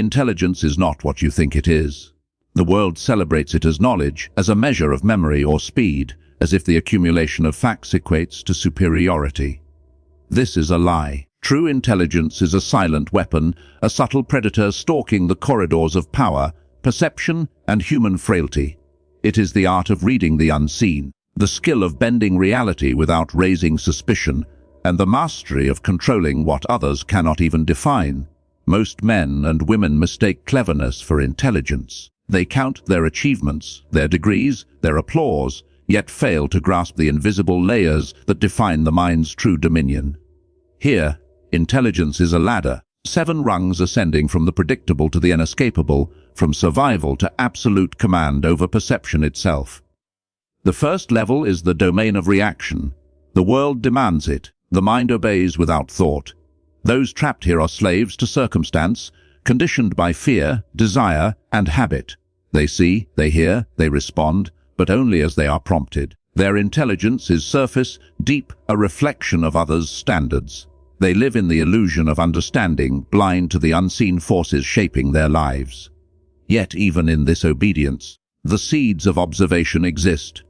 Intelligence is not what you think it is. The world celebrates it as knowledge, as a measure of memory or speed, as if the accumulation of facts equates to superiority. This is a lie. True intelligence is a silent weapon, a subtle predator stalking the corridors of power, perception, and human frailty. It is the art of reading the unseen, the skill of bending reality without raising suspicion, and the mastery of controlling what others cannot even define. Most men and women mistake cleverness for intelligence. They count their achievements, their degrees, their applause, yet fail to grasp the invisible layers that define the mind's true dominion. Here, intelligence is a ladder, 7 rungs ascending from the predictable to the inescapable, from survival to absolute command over perception itself. The first level is the domain of reaction. The world demands it. The mind obeys without thought. Those trapped here are slaves to circumstance, conditioned by fear, desire, and habit. They see, they hear, they respond, but only as they are prompted. Their intelligence is surface, deep, a reflection of others' standards. They live in the illusion of understanding, blind to the unseen forces shaping their lives. Yet even in this obedience, the seeds of observation exist.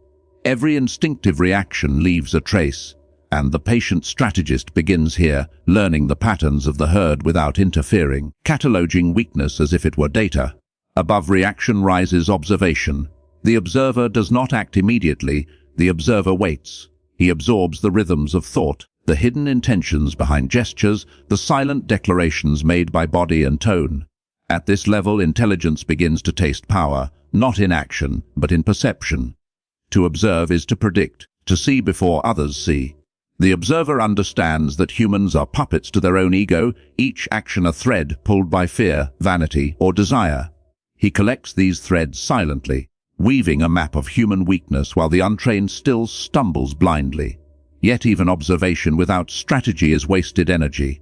Every instinctive reaction leaves a trace, and the patient strategist begins here, learning the patterns of the herd without interfering, cataloging weakness as if it were data. Above reaction rises observation. The observer does not act immediately, the observer waits. He absorbs the rhythms of thought, the hidden intentions behind gestures, the silent declarations made by body and tone. At this level, intelligence begins to taste power, not in action, but in perception. To observe is to predict, to see before others see. The observer understands that humans are puppets to their own ego, each action a thread pulled by fear, vanity, or desire. He collects these threads silently, weaving a map of human weakness while the untrained still stumbles blindly. Yet even observation without strategy is wasted energy.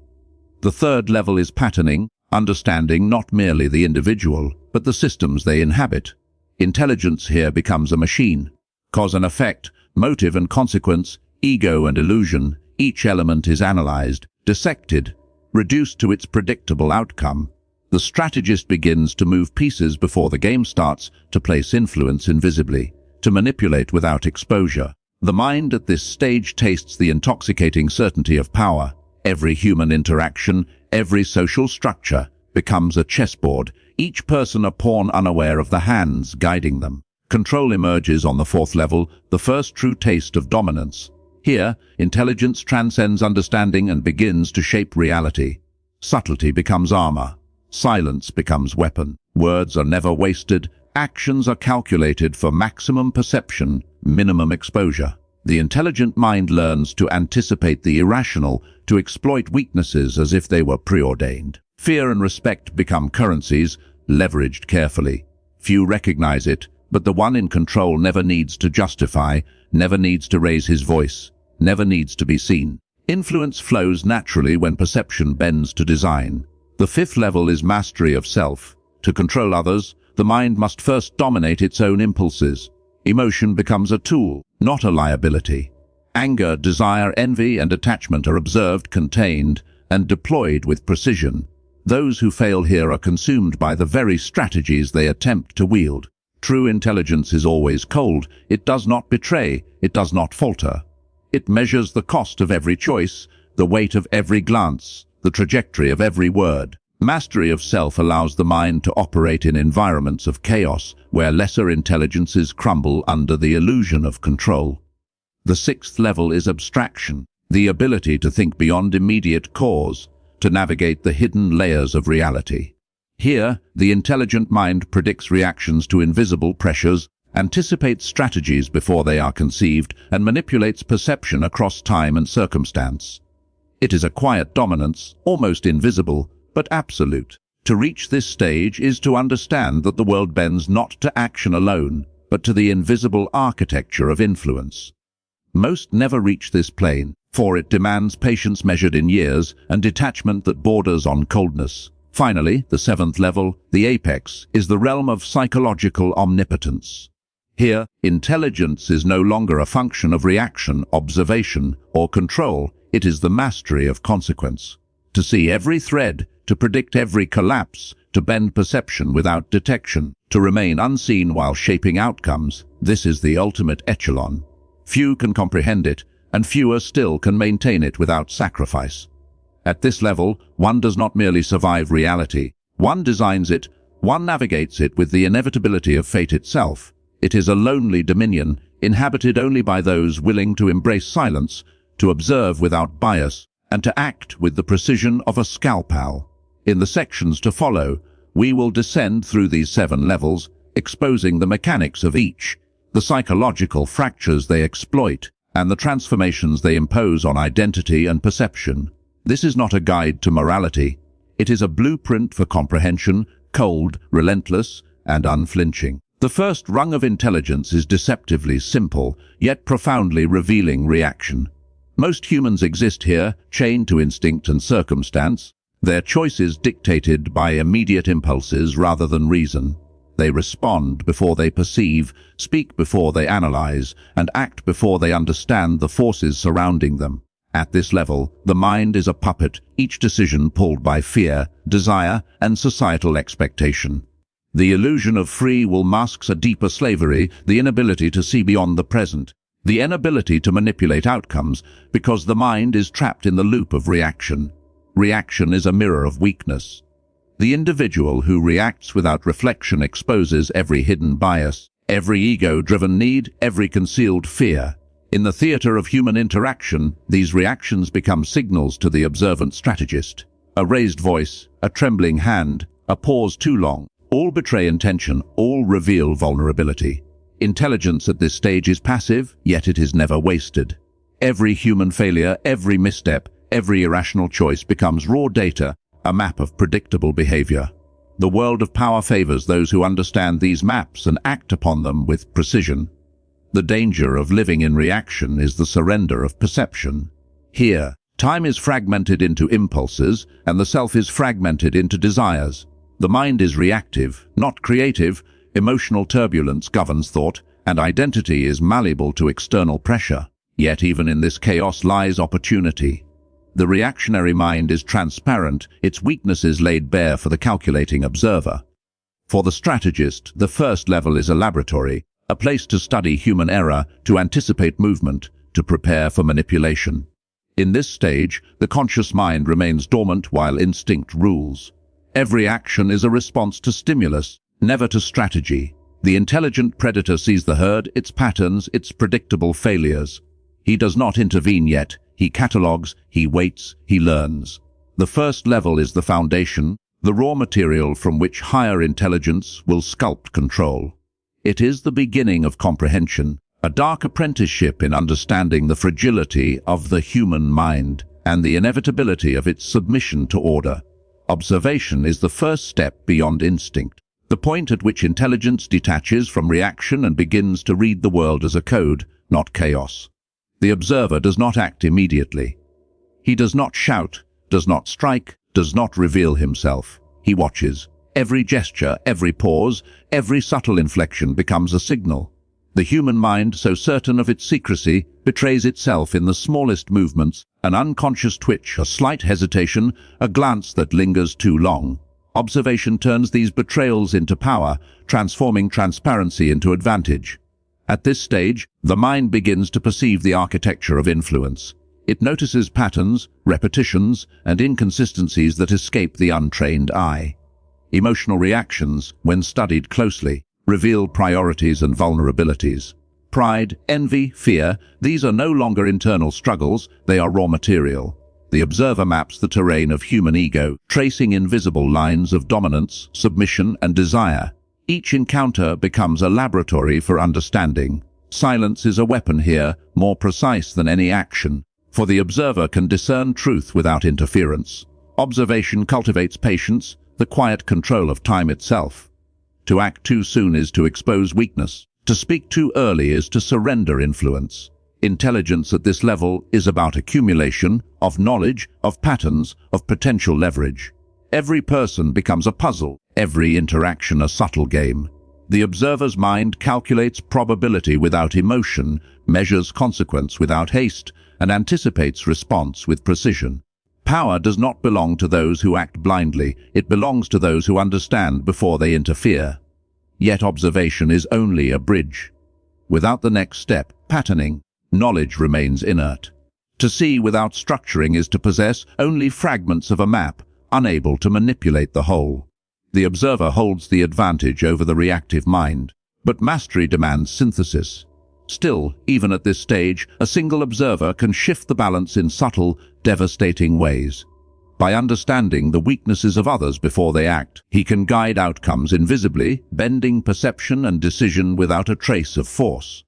The third level is patterning, understanding not merely the individual, but the systems they inhabit. Intelligence here becomes a machine. Cause and effect, motive and consequence, ego and illusion, each element is analyzed, dissected, reduced to its predictable outcome. The strategist begins to move pieces before the game starts, to place influence invisibly, to manipulate without exposure. The mind at this stage tastes the intoxicating certainty of power. Every human interaction, every social structure, becomes a chessboard, each person a pawn unaware of the hands guiding them. Control emerges on the fourth level, the first true taste of dominance. Here, intelligence transcends understanding and begins to shape reality. Subtlety becomes armor. Silence becomes weapon. Words are never wasted. Actions are calculated for maximum perception, minimum exposure. The intelligent mind learns to anticipate the irrational, to exploit weaknesses as if they were preordained. Fear and respect become currencies, leveraged carefully. Few recognize it, but the one in control never needs to justify, never needs to raise his voice, never needs to be seen. Influence flows naturally when perception bends to design. The fifth level is mastery of self. To control others, the mind must first dominate its own impulses. Emotion becomes a tool, not a liability. Anger, desire, envy, and attachment are observed, contained, and deployed with precision. Those who fail here are consumed by the very strategies they attempt to wield. True intelligence is always cold. It does not betray, it does not falter. It measures the cost of every choice, the weight of every glance, the trajectory of every word. Mastery of self allows the mind to operate in environments of chaos, where lesser intelligences crumble under the illusion of control. The sixth level is abstraction, the ability to think beyond immediate cause, to navigate the hidden layers of reality. Here, the intelligent mind predicts reactions to invisible pressures, anticipates strategies before they are conceived, and manipulates perception across time and circumstance. It is a quiet dominance, almost invisible, but absolute. To reach this stage is to understand that the world bends not to action alone, but to the invisible architecture of influence. Most never reach this plane, for it demands patience measured in years and detachment that borders on coldness. Finally, the seventh level, the apex, is the realm of psychological omnipotence. Here, intelligence is no longer a function of reaction, observation, or control. It is the mastery of consequence. To see every thread, to predict every collapse, to bend perception without detection, to remain unseen while shaping outcomes. This is the ultimate echelon. Few can comprehend it, and fewer still can maintain it without sacrifice. At this level, one does not merely survive reality. One designs it, one navigates it with the inevitability of fate itself. It is a lonely dominion, inhabited only by those willing to embrace silence, to observe without bias, and to act with the precision of a scalpel. In the sections to follow, we will descend through these 7 levels, exposing the mechanics of each, the psychological fractures they exploit, and the transformations they impose on identity and perception. This is not a guide to morality. It is a blueprint for comprehension, cold, relentless, and unflinching. The first rung of intelligence is deceptively simple, yet profoundly revealing reaction. Most humans exist here, chained to instinct and circumstance, their choices dictated by immediate impulses rather than reason. They respond before they perceive, speak before they analyze, and act before they understand the forces surrounding them. At this level, the mind is a puppet, each decision pulled by fear, desire, and societal expectation. The illusion of free will masks a deeper slavery, the inability to see beyond the present, the inability to manipulate outcomes, because the mind is trapped in the loop of reaction. Reaction is a mirror of weakness. The individual who reacts without reflection exposes every hidden bias, every ego-driven need, every concealed fear. In the theater of human interaction, these reactions become signals to the observant strategist. A raised voice, a trembling hand, a pause too long, all betray intention, all reveal vulnerability. Intelligence at this stage is passive, yet it is never wasted. Every human failure, every misstep, every irrational choice becomes raw data, a map of predictable behavior. The world of power favors those who understand these maps and act upon them with precision. The danger of living in reaction is the surrender of perception. Here, time is fragmented into impulses, and the self is fragmented into desires. The mind is reactive, not creative. Emotional turbulence governs thought, and identity is malleable to external pressure. Yet even in this chaos lies opportunity. The reactionary mind is transparent, its weaknesses laid bare for the calculating observer. For the strategist, the first level is a laboratory, a place to study human error, to anticipate movement, to prepare for manipulation. In this stage, the conscious mind remains dormant while instinct rules. Every action is a response to stimulus, never to strategy. The intelligent predator sees the herd, its patterns, its predictable failures. He does not intervene yet. He catalogues, he waits, he learns. The first level is the foundation, the raw material from which higher intelligence will sculpt control. It is the beginning of comprehension, a dark apprenticeship in understanding the fragility of the human mind and the inevitability of its submission to order. Observation is the first step beyond instinct, the point at which intelligence detaches from reaction and begins to read the world as a code, not chaos. The observer does not act immediately. He does not shout, does not strike, does not reveal himself. He watches. Every gesture, every pause, every subtle inflection becomes a signal. The human mind, so certain of its secrecy, betrays itself in the smallest movements, an unconscious twitch, a slight hesitation, a glance that lingers too long. Observation turns these betrayals into power, transforming transparency into advantage. At this stage, the mind begins to perceive the architecture of influence. It notices patterns, repetitions, and inconsistencies that escape the untrained eye. Emotional reactions, when studied closely, reveal priorities and vulnerabilities. Pride, envy, fear, these are no longer internal struggles, they are raw material. The observer maps the terrain of human ego, tracing invisible lines of dominance, submission, and desire. Each encounter becomes a laboratory for understanding. Silence is a weapon here, more precise than any action, for the observer can discern truth without interference. Observation cultivates patience, the quiet control of time itself. To act too soon is to expose weakness. To speak too early is to surrender influence. Intelligence at this level is about accumulation, of knowledge, of patterns, of potential leverage. Every person becomes a puzzle, every interaction a subtle game. The observer's mind calculates probability without emotion, measures consequence without haste, and anticipates response with precision. Power does not belong to those who act blindly, it belongs to those who understand before they interfere. Yet observation is only a bridge. Without the next step, patterning, knowledge remains inert. To see without structuring is to possess only fragments of a map, unable to manipulate the whole. The observer holds the advantage over the reactive mind, but mastery demands synthesis. Still, even at this stage, a single observer can shift the balance in subtle, devastating ways. By understanding the weaknesses of others before they act, he can guide outcomes invisibly, bending perception and decision without a trace of force.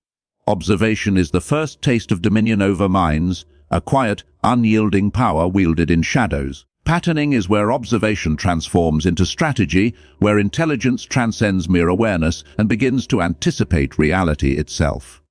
Observation is the first taste of dominion over minds, a quiet, unyielding power wielded in shadows. Patterning is where observation transforms into strategy, where intelligence transcends mere awareness and begins to anticipate reality itself.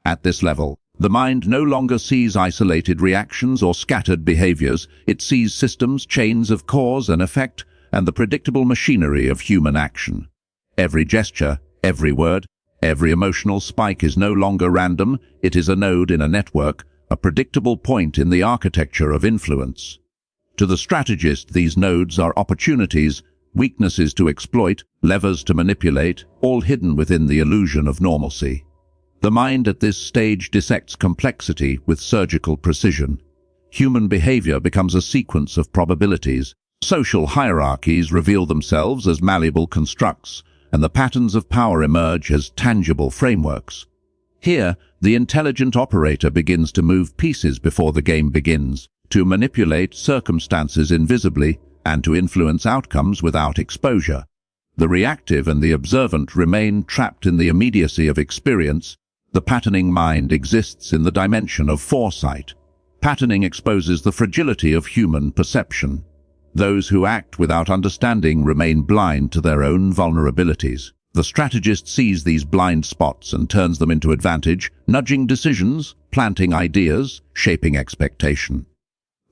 At this level, the mind no longer sees isolated reactions or scattered behaviors, it sees systems, chains of cause and effect, and the predictable machinery of human action. Every gesture, every word, every emotional spike is no longer random, it is a node in a network, a predictable point in the architecture of influence. To the strategist, these nodes are opportunities, weaknesses to exploit, levers to manipulate, all hidden within the illusion of normalcy. The mind at this stage dissects complexity with surgical precision. Human behavior becomes a sequence of probabilities. Social hierarchies reveal themselves as malleable constructs, and the patterns of power emerge as tangible frameworks. Here, the intelligent operator begins to move pieces before the game begins, to manipulate circumstances invisibly, and to influence outcomes without exposure. The reactive and the observant remain trapped in the immediacy of experience. The patterning mind exists in the dimension of foresight. Patterning exposes the fragility of human perception. Those who act without understanding remain blind to their own vulnerabilities. The strategist sees these blind spots and turns them into advantage, nudging decisions, planting ideas, shaping expectation.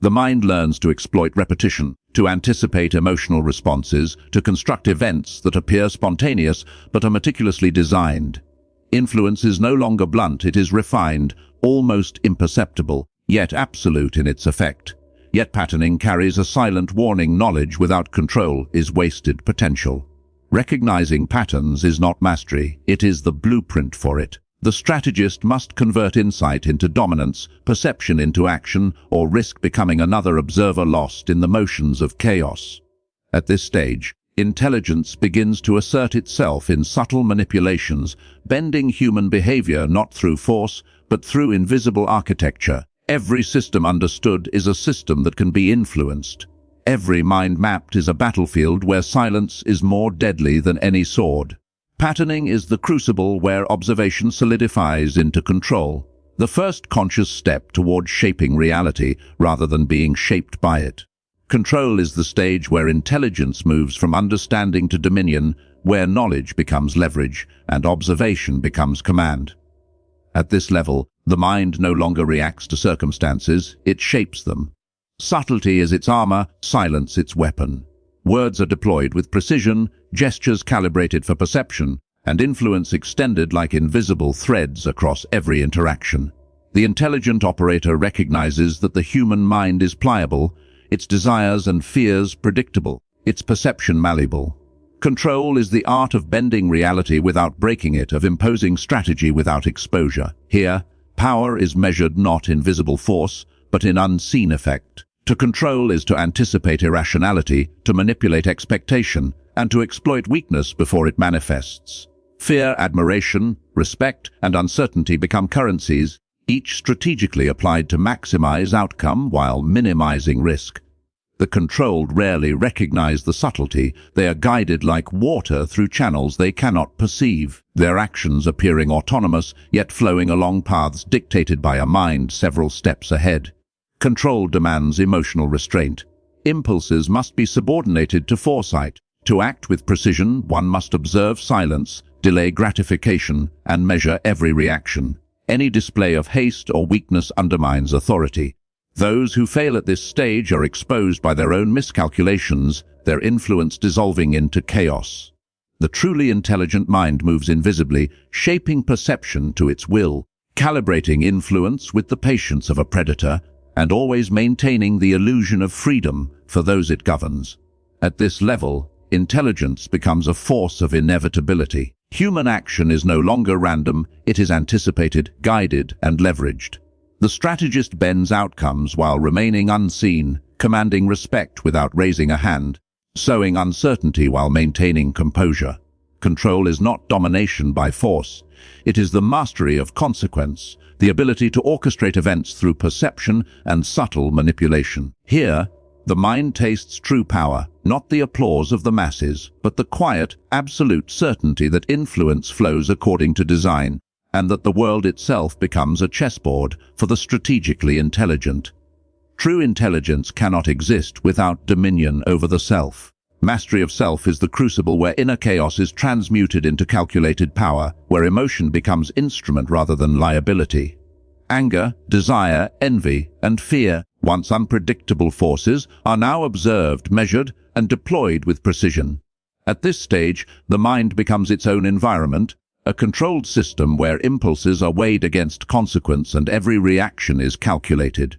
The mind learns to exploit repetition, to anticipate emotional responses, to construct events that appear spontaneous but are meticulously designed. Influence is no longer blunt, it is refined, almost imperceptible, yet absolute in its effect. Yet patterning carries a silent warning: knowledge without control is wasted potential. Recognizing patterns is not mastery, it is the blueprint for it. The strategist must convert insight into dominance, perception into action, or risk becoming another observer lost in the motions of chaos. At this stage, intelligence begins to assert itself in subtle manipulations, bending human behavior not through force, but through invisible architecture. Every system understood is a system that can be influenced. Every mind mapped is a battlefield where silence is more deadly than any sword. Patterning is the crucible where observation solidifies into control, the first conscious step toward shaping reality rather than being shaped by it. Control is the stage where intelligence moves from understanding to dominion, where knowledge becomes leverage and observation becomes command. At this level, the mind no longer reacts to circumstances, it shapes them. Subtlety is its armor, silence its weapon. Words are deployed with precision, gestures calibrated for perception, and influence extended like invisible threads across every interaction. The intelligent operator recognizes that the human mind is pliable, its desires and fears predictable, its perception malleable. Control is the art of bending reality without breaking it, of imposing strategy without exposure. Here, power is measured not in visible force, but in unseen effect. To control is to anticipate irrationality, to manipulate expectation, and to exploit weakness before it manifests. Fear, admiration, respect, and uncertainty become currencies, each strategically applied to maximize outcome while minimizing risk. The controlled rarely recognize the subtlety. They are guided like water through channels they cannot perceive, their actions appearing autonomous, yet flowing along paths dictated by a mind several steps ahead. Control demands emotional restraint. Impulses must be subordinated to foresight. To act with precision, one must observe silence, delay gratification, and measure every reaction. Any display of haste or weakness undermines authority. Those who fail at this stage are exposed by their own miscalculations, their influence dissolving into chaos. The truly intelligent mind moves invisibly, shaping perception to its will, calibrating influence with the patience of a predator, and always maintaining the illusion of freedom for those it governs. At this level, intelligence becomes a force of inevitability. Human action is no longer random, it is anticipated, guided, and leveraged. The strategist bends outcomes while remaining unseen, commanding respect without raising a hand, sowing uncertainty while maintaining composure. Control is not domination by force. It is the mastery of consequence, the ability to orchestrate events through perception and subtle manipulation. Here, the mind tastes true power, not the applause of the masses, but the quiet, absolute certainty that influence flows according to design, and that the world itself becomes a chessboard for the strategically intelligent. True intelligence cannot exist without dominion over the self. Mastery of self is the crucible where inner chaos is transmuted into calculated power, where emotion becomes instrument rather than liability. Anger, desire, envy, and fear, once unpredictable forces, are now observed, measured, and deployed with precision. At this stage, the mind becomes its own environment, a controlled system where impulses are weighed against consequence and every reaction is calculated.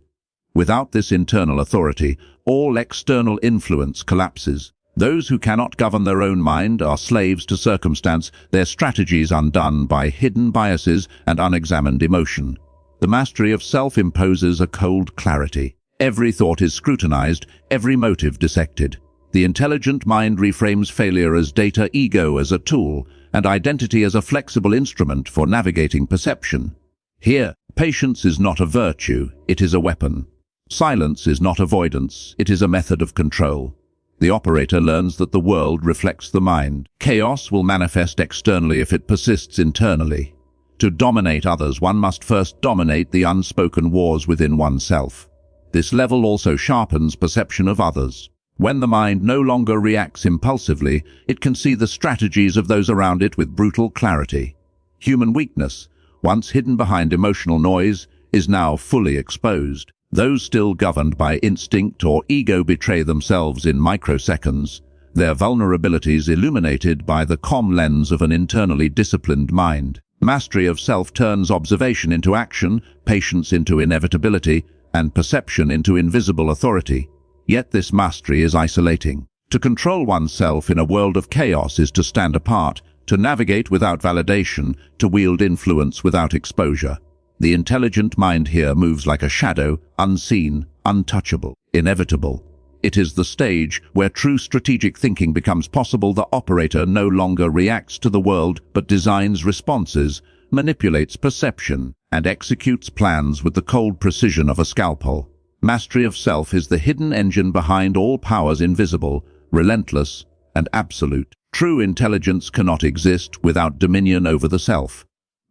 Without this internal authority, all external influence collapses. Those who cannot govern their own mind are slaves to circumstance, their strategies undone by hidden biases and unexamined emotion. The mastery of self imposes a cold clarity. Every thought is scrutinized, every motive dissected. The intelligent mind reframes failure as data, ego as a tool, and identity as a flexible instrument for navigating perception. Here, patience is not a virtue, it is a weapon. Silence is not avoidance, it is a method of control. The operator learns that the world reflects the mind. Chaos will manifest externally if it persists internally. To dominate others, one must first dominate the unspoken wars within oneself. This level also sharpens perception of others. When the mind no longer reacts impulsively, it can see the strategies of those around it with brutal clarity. Human weakness, once hidden behind emotional noise, is now fully exposed. Those still governed by instinct or ego betray themselves in microseconds, their vulnerabilities illuminated by the calm lens of an internally disciplined mind. Mastery of self turns observation into action, patience into inevitability, and perception into invisible authority. Yet this mastery is isolating. To control oneself in a world of chaos is to stand apart, to navigate without validation, to wield influence without exposure. The intelligent mind here moves like a shadow, unseen, untouchable, inevitable. It is the stage where true strategic thinking becomes possible. The operator no longer reacts to the world but designs responses, manipulates perception, and executes plans with the cold precision of a scalpel. Mastery of self is the hidden engine behind all powers, invisible, relentless, and absolute. True intelligence cannot exist without dominion over the self.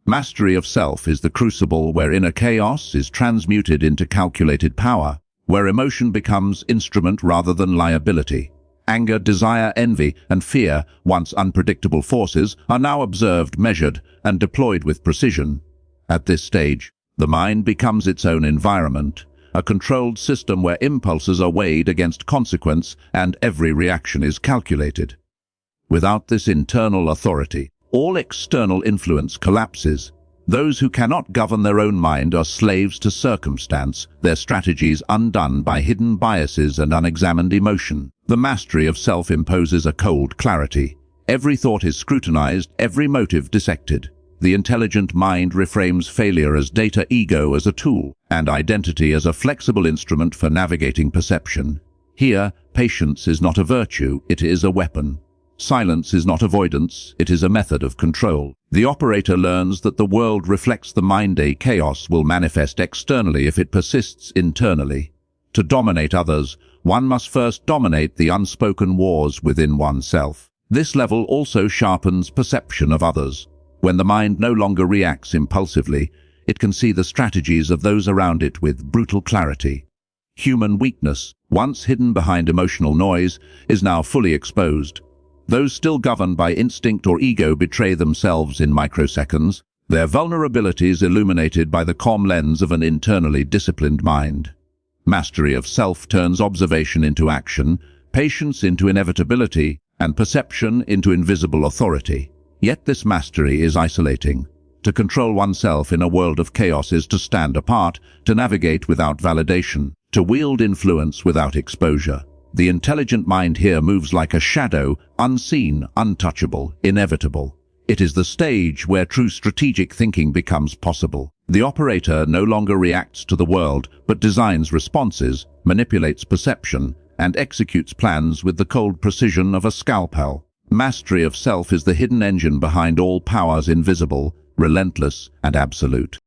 Mastery of self is the crucible where inner chaos is transmuted into calculated power, where emotion becomes instrument rather than liability. Anger, desire, envy, and fear, once unpredictable forces, are now observed, measured, and deployed with precision. At this stage, the mind becomes its own environment, a controlled system where impulses are weighed against consequence and every reaction is calculated. Without this internal authority, all external influence collapses. Those who cannot govern their own mind are slaves to circumstance, their strategies undone by hidden biases and unexamined emotion. The mastery of self imposes a cold clarity. Every thought is scrutinized, every motive dissected. The intelligent mind reframes failure as data, ego as a tool, and identity as a flexible instrument for navigating perception. Here, patience is not a virtue, it is a weapon. Silence is not avoidance, it is a method of control. The operator learns that the world reflects the mind. Chaos will manifest externally if it persists internally. To dominate others, one must first dominate the unspoken wars within oneself. This level also sharpens perception of others. When the mind no longer reacts impulsively, it can see the strategies of those around it with brutal clarity. Human weakness, once hidden behind emotional noise, is now fully exposed. Those still governed by instinct or ego betray themselves in microseconds, their vulnerabilities illuminated by the calm lens of an internally disciplined mind. Mastery of self turns observation into action, patience into inevitability, and perception into invisible authority. Yet this mastery is isolating. To control oneself in a world of chaos is to stand apart, to navigate without validation, to wield influence without exposure. The intelligent mind here moves like a shadow, unseen, untouchable, inevitable. It is the stage where true strategic thinking becomes possible. The operator no longer reacts to the world, but designs responses, manipulates perception, and executes plans with the cold precision of a scalpel. Mastery of self is the hidden engine behind all powers, invisible, relentless, and absolute.